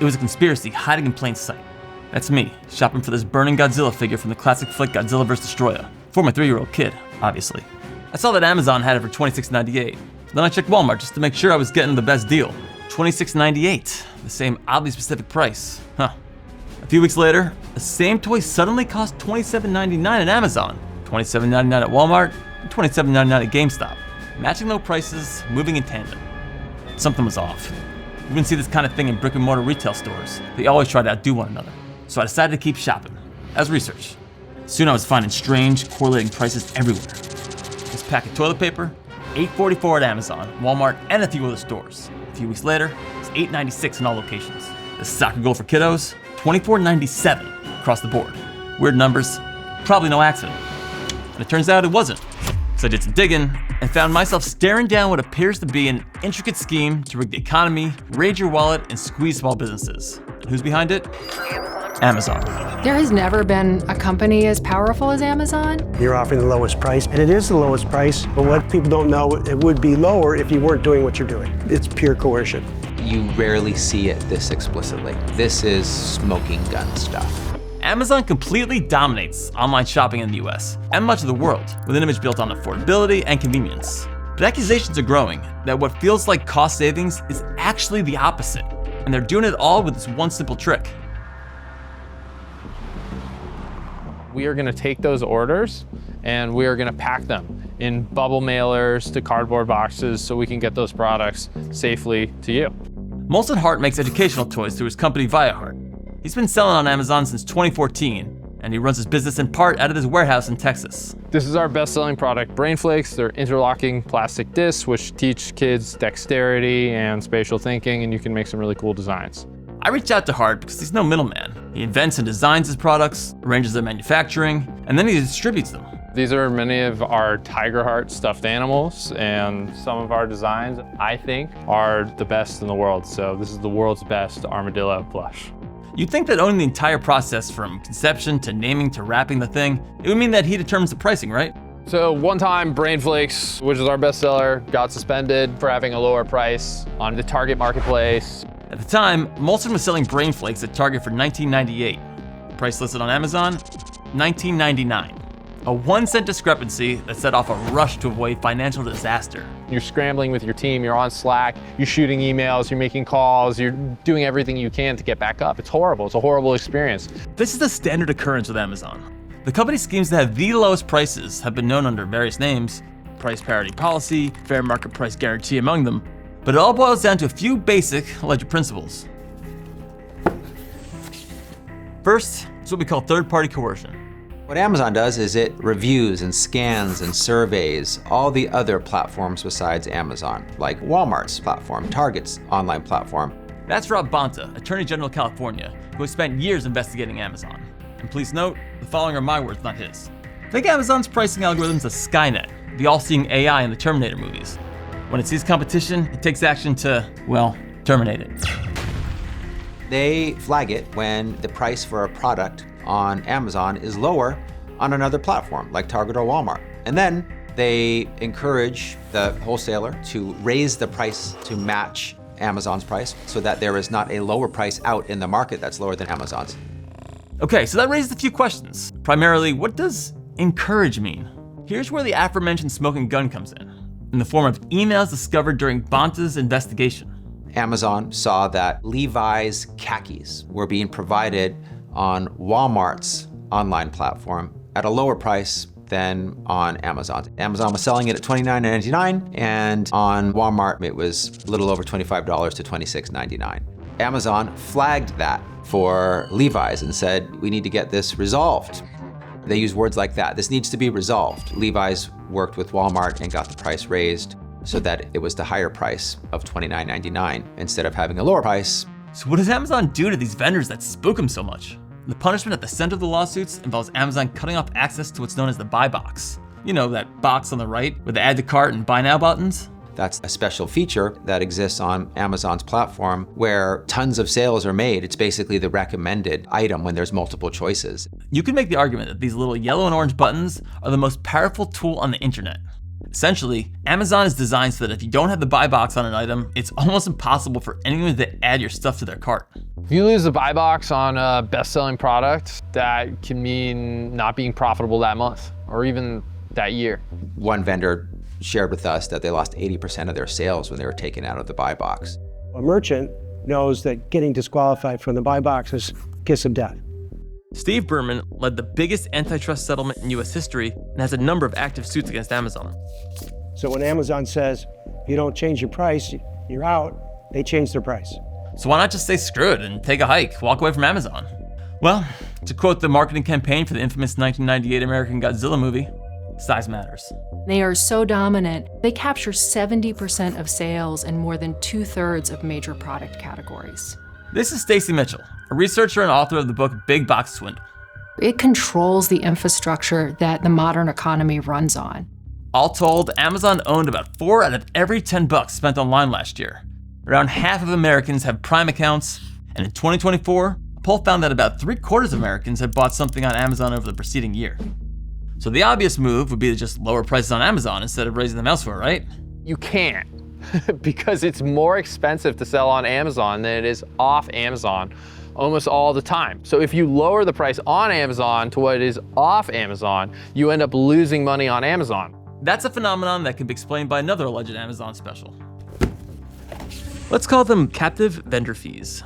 It was a conspiracy hiding in plain sight. That's me, shopping for this burning Godzilla figure from the classic flick Godzilla vs. Destroyer. For my 3-year-old kid, obviously. I saw that Amazon had it for $26.98. Then I checked Walmart just to make sure I was getting the best deal. $26.98, the same oddly specific price. Huh. A few weeks later, the same toy suddenly cost $27.99 at Amazon, $27.99 at Walmart, and $27.99 at GameStop. Matching low prices, moving in tandem. Something was off. You wouldn't see this kind of thing in brick and mortar retail stores. They always try to outdo one another. So I decided to keep shopping, as research. Soon I was finding strange, correlating prices everywhere. This pack of toilet paper, $8.44 at Amazon, Walmart, and a few other stores. A few weeks later, it's $8.96 in all locations. The soccer goal for kiddos, $24.97 across the board. Weird numbers, probably no accident. And it turns out it wasn't. So I did some digging and found myself staring down what appears to be an intricate scheme to rig the economy, raid your wallet, and squeeze small businesses. And who's behind it? Amazon. There has never been a company as powerful as Amazon. You're offering the lowest price, and it is the lowest price, but what people don't know, it would be lower if you weren't doing what you're doing. It's pure coercion. You rarely see it this explicitly. This is smoking gun stuff. Amazon completely dominates online shopping in the US and much of the world, with an image built on affordability and convenience. But accusations are growing that what feels like cost savings is actually the opposite, and they're doing it all with this one simple trick. We are going to take those orders and we are going to pack them in bubble mailers to cardboard boxes so we can get those products safely to you. Molson Hart makes educational toys through his company Viahart. He's been selling on Amazon since 2014, and he runs his business in part out of his warehouse in Texas. This is our best-selling product, Brain Flakes. They're interlocking plastic discs which teach kids dexterity and spatial thinking, and you can make some really cool designs. I reached out to Hart because he's no middleman. He invents and designs his products, arranges their manufacturing, and then he distributes them. These are many of our Tiger Heart stuffed animals, and some of our designs, I think, are the best in the world. So this is the world's best armadillo plush. You'd think that owning the entire process from conception to naming to wrapping the thing, it would mean that he determines the pricing, right? So one time, Brain Flakes, which is our bestseller, got suspended for having a lower price on the Target marketplace. At the time, Molson was selling Brain Flakes at Target for $19.98. The price listed on Amazon, $19.99. A 1-cent discrepancy that set off a rush to avoid financial disaster. You're scrambling with your team, you're on Slack, you're shooting emails, you're making calls, you're doing everything you can to get back up. It's horrible, it's a horrible experience. This is a standard occurrence with Amazon. The company's schemes to have the lowest prices have been known under various names, price parity policy, fair market price guarantee among them, but it all boils down to a few basic alleged principles. First, it's what we call third-party coercion. What Amazon does is it reviews and scans and surveys all the other platforms besides Amazon, like Walmart's platform, Target's online platform. That's Rob Bonta, Attorney General of California, who has spent years investigating Amazon. And please note, the following are my words, not his. Think Amazon's pricing algorithms as Skynet, the all-seeing AI in the Terminator movies. When it sees competition, it takes action to, well, terminate it. They flag it when the price for a product on Amazon is lower on another platform like Target or Walmart. And then they encourage the wholesaler to raise the price to match Amazon's price so that there is not a lower price out in the market that's lower than Amazon's. Okay, so that raises a few questions. Primarily, what does encourage mean? Here's where the aforementioned smoking gun comes in the form of emails discovered during Bonta's investigation. Amazon saw that Levi's khakis were being provided on Walmart's online platform at a lower price than on Amazon. Amazon was selling it at $29.99, and on Walmart it was a little over $25 to $26.99. Amazon flagged that for Levi's and said, we need to get this resolved. They use words like that. This needs to be resolved. Levi's worked with Walmart and got the price raised so that it was the higher price of $29.99 instead of having a lower price. So what does Amazon do to these vendors that spook them so much? The punishment at the center of the lawsuits involves Amazon cutting off access to what's known as the buy box. You know, that box on the right with the add to cart and buy now buttons? That's a special feature that exists on Amazon's platform where tons of sales are made. It's basically the recommended item when there's multiple choices. You can make the argument that these little yellow and orange buttons are the most powerful tool on the internet. Essentially, Amazon is designed so that if you don't have the buy box on an item, it's almost impossible for anyone to add your stuff to their cart. If you lose the buy box on a best-selling product, that can mean not being profitable that month or even that year. One vendor shared with us that they lost 80% of their sales when they were taken out of the buy box. A merchant knows that getting disqualified from the buy box is kiss of death. Steve Berman led the biggest antitrust settlement in US history and has a number of active suits against Amazon. So when Amazon says, if you don't change your price, you're out, they change their price. So why not just say screw it and take a hike, walk away from Amazon? Well, to quote the marketing campaign for the infamous 1998 American Godzilla movie, size matters. They are so dominant, they capture 70% of sales in more than 2/3 of major product categories. This is Stacy Mitchell, a researcher and author of the book Big Box Swindle. It controls the infrastructure that the modern economy runs on. All told, Amazon owned about 4 out of every 10 bucks spent online last year. Around half of Americans have Prime accounts, and in 2024, a poll found that about 3/4 of Americans had bought something on Amazon over the preceding year. So the obvious move would be to just lower prices on Amazon instead of raising them elsewhere, right? You can't because it's more expensive to sell on Amazon than it is off Amazon almost all the time. So if you lower the price on Amazon to what it is off Amazon, you end up losing money on Amazon. That's a phenomenon that can be explained by another alleged Amazon special. Let's call them captive vendor fees.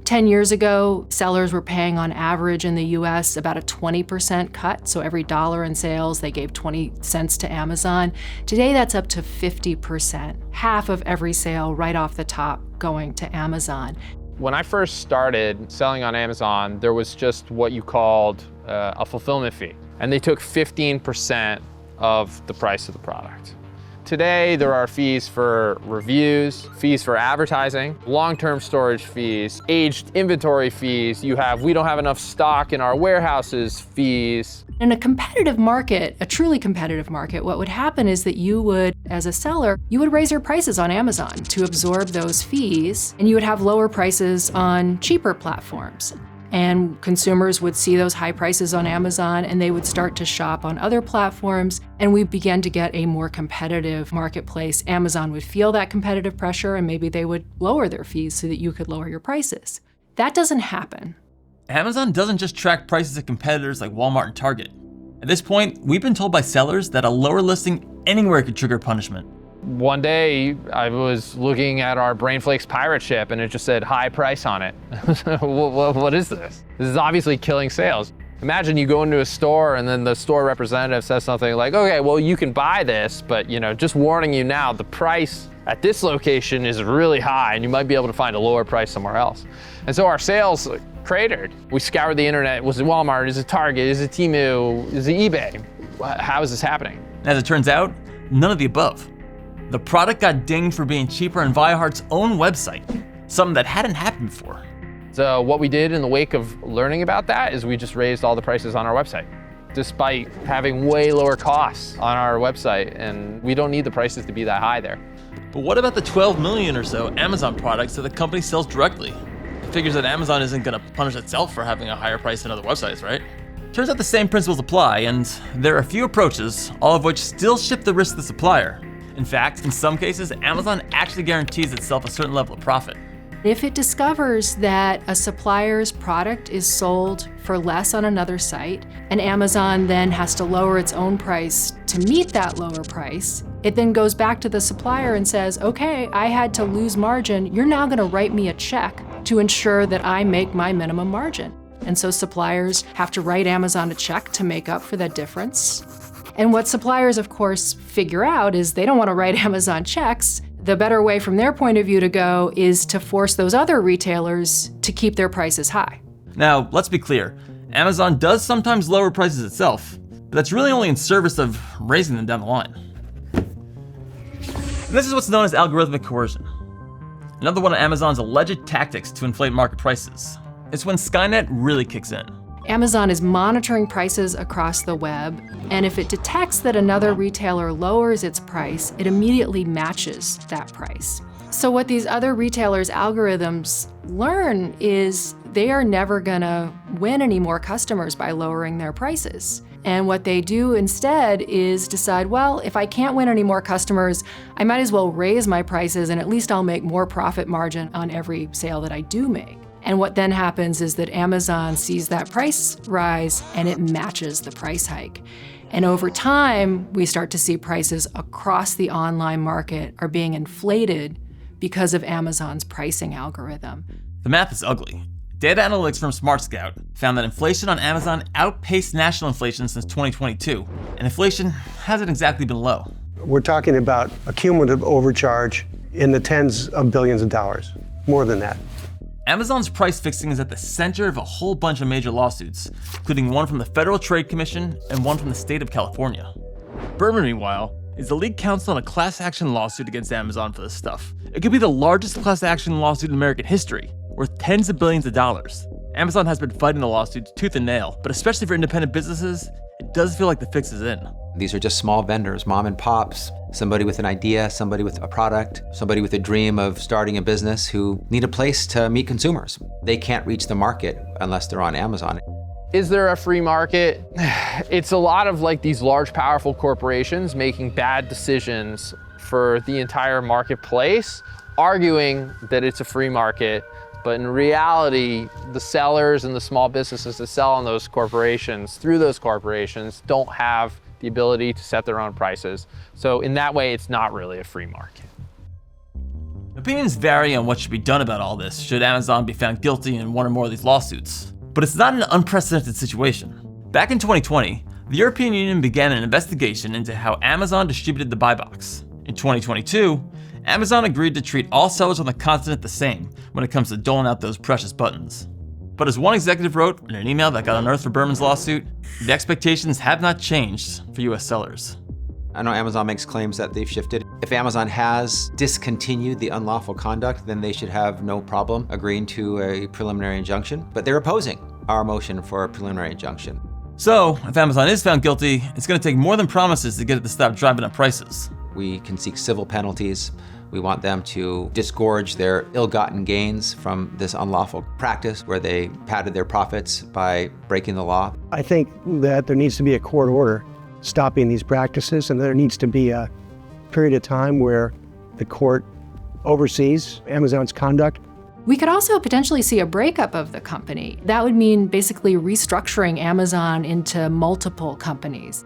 10 years ago, sellers were paying on average in the US about a 20% cut. So every dollar in sales, they gave 20 cents to Amazon. Today, that's up to 50%. Half of every sale right off the top going to Amazon. When I first started selling on Amazon, there was just what you called a fulfillment fee. And they took 15% of the price of the product. Today, there are fees for reviews, fees for advertising, long-term storage fees, aged inventory fees. You have, we don't have enough stock in our warehouses fees. In a competitive market, a truly competitive market, what would happen is that you would, as a seller, you would raise your prices on Amazon to absorb those fees, and you would have lower prices on cheaper platforms. And consumers would see those high prices on Amazon and they would start to shop on other platforms, and we began to get a more competitive marketplace. Amazon would feel that competitive pressure and maybe they would lower their fees so that you could lower your prices. That doesn't happen. Amazon doesn't just track prices of competitors like Walmart and Target. At this point, we've been told by sellers that a lower listing anywhere could trigger punishment. One day, I was looking at our BrainFlakes pirate ship and it just said high price on it. What is this? This is obviously killing sales. Imagine you go into a store and then the store representative says something like, okay, well, you can buy this, but just warning you now, the price at this location is really high and you might be able to find a lower price somewhere else. And so our sales cratered. We scoured the internet. Was it Walmart? Is it Target? Is it Temu? Is it eBay? How is this happening? As it turns out, none of the above. The product got dinged for being cheaper on Viaheart's own website, something that hadn't happened before. So what we did in the wake of learning about that is we just raised all the prices on our website, despite having way lower costs on our website, and we don't need the prices to be that high there. But what about the 12 million or so Amazon products that the company sells directly? It figures that Amazon isn't going to punish itself for having a higher price than other websites, right? Turns out the same principles apply, and there are a few approaches, all of which still shift the risk to the supplier. In fact, in some cases, Amazon actually guarantees itself a certain level of profit. If it discovers that a supplier's product is sold for less on another site, and Amazon then has to lower its own price to meet that lower price, it then goes back to the supplier and says, okay, I had to lose margin. You're now going to write me a check to ensure that I make my minimum margin. And so suppliers have to write Amazon a check to make up for that difference. And what suppliers, of course, figure out is they don't want to write Amazon checks. The better way from their point of view to go is to force those other retailers to keep their prices high. Now, let's be clear. Amazon does sometimes lower prices itself, but that's really only in service of raising them down the line. And this is what's known as algorithmic coercion. Another one of Amazon's alleged tactics to inflate market prices. It's when Skynet really kicks in. Amazon is monitoring prices across the web, and if it detects that another retailer lowers its price, it immediately matches that price. So what these other retailers' algorithms learn is they are never gonna win any more customers by lowering their prices. And what they do instead is decide, well, if I can't win any more customers, I might as well raise my prices and at least I'll make more profit margin on every sale that I do make. And what then happens is that Amazon sees that price rise and it matches the price hike. And over time, we start to see prices across the online market are being inflated because of Amazon's pricing algorithm. The math is ugly. Data analytics firm SmartScout found that inflation on Amazon outpaced national inflation since 2022, and inflation hasn't exactly been low. We're talking about a cumulative overcharge in the tens of billions of dollars, more than that. Amazon's price fixing is at the center of a whole bunch of major lawsuits, including one from the Federal Trade Commission and one from the state of California. Berman, meanwhile, is the lead counsel on a class action lawsuit against Amazon for this stuff. It could be the largest class action lawsuit in American history, worth tens of billions of dollars. Amazon has been fighting the lawsuits tooth and nail, but especially for independent businesses, it does feel like the fix is in. These are just small vendors, mom and pops, somebody with an idea, somebody with a product, somebody with a dream of starting a business who need a place to meet consumers. They can't reach the market unless they're on Amazon. Is there a free market? It's a lot of like these large, powerful corporations making bad decisions for the entire marketplace, arguing that it's a free market. But in reality, the sellers and the small businesses that sell on those corporations, through those corporations, don't have the ability to set their own prices. So in that way, it's not really a free market. Opinions vary on what should be done about all this should Amazon be found guilty in one or more of these lawsuits. But it's not an unprecedented situation. Back in 2020, the European Union began an investigation into how Amazon distributed the buy box. In 2022, Amazon agreed to treat all sellers on the continent the same when it comes to doling out those precious buttons. But as one executive wrote in an email that got unearthed for Berman's lawsuit, the expectations have not changed for US sellers. I know Amazon makes claims that they've shifted. If Amazon has discontinued the unlawful conduct, then they should have no problem agreeing to a preliminary injunction. But they're opposing our motion for a preliminary injunction. So, if Amazon is found guilty, it's going to take more than promises to get it to stop driving up prices. We can seek civil penalties. We want them to disgorge their ill-gotten gains from this unlawful practice where they padded their profits by breaking the law. I think that there needs to be a court order stopping these practices, and there needs to be a period of time where the court oversees Amazon's conduct. We could also potentially see a breakup of the company. That would mean basically restructuring Amazon into multiple companies.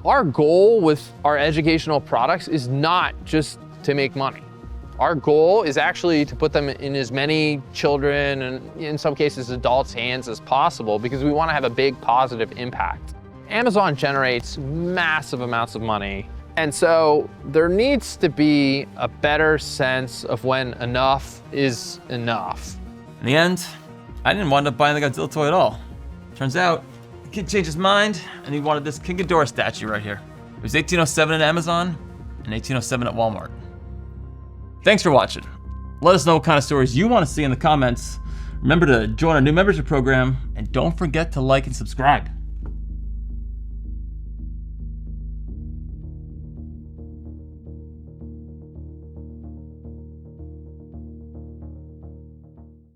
Our goal with our educational products is not just to make money. Our goal is actually to put them in as many children and in some cases adults' hands as possible because we want to have a big positive impact. Amazon generates massive amounts of money, and so there needs to be a better sense of when enough is enough. In the end, I didn't wind up buying the Godzilla toy at all. Turns out, the kid changed his mind and he wanted this King Ghidorah statue right here. It was 1807 at Amazon and 1807 at Walmart. Thanks for watching. Let us know what kind of stories you want to see in the comments. Remember to join our new membership program and don't forget to like and subscribe.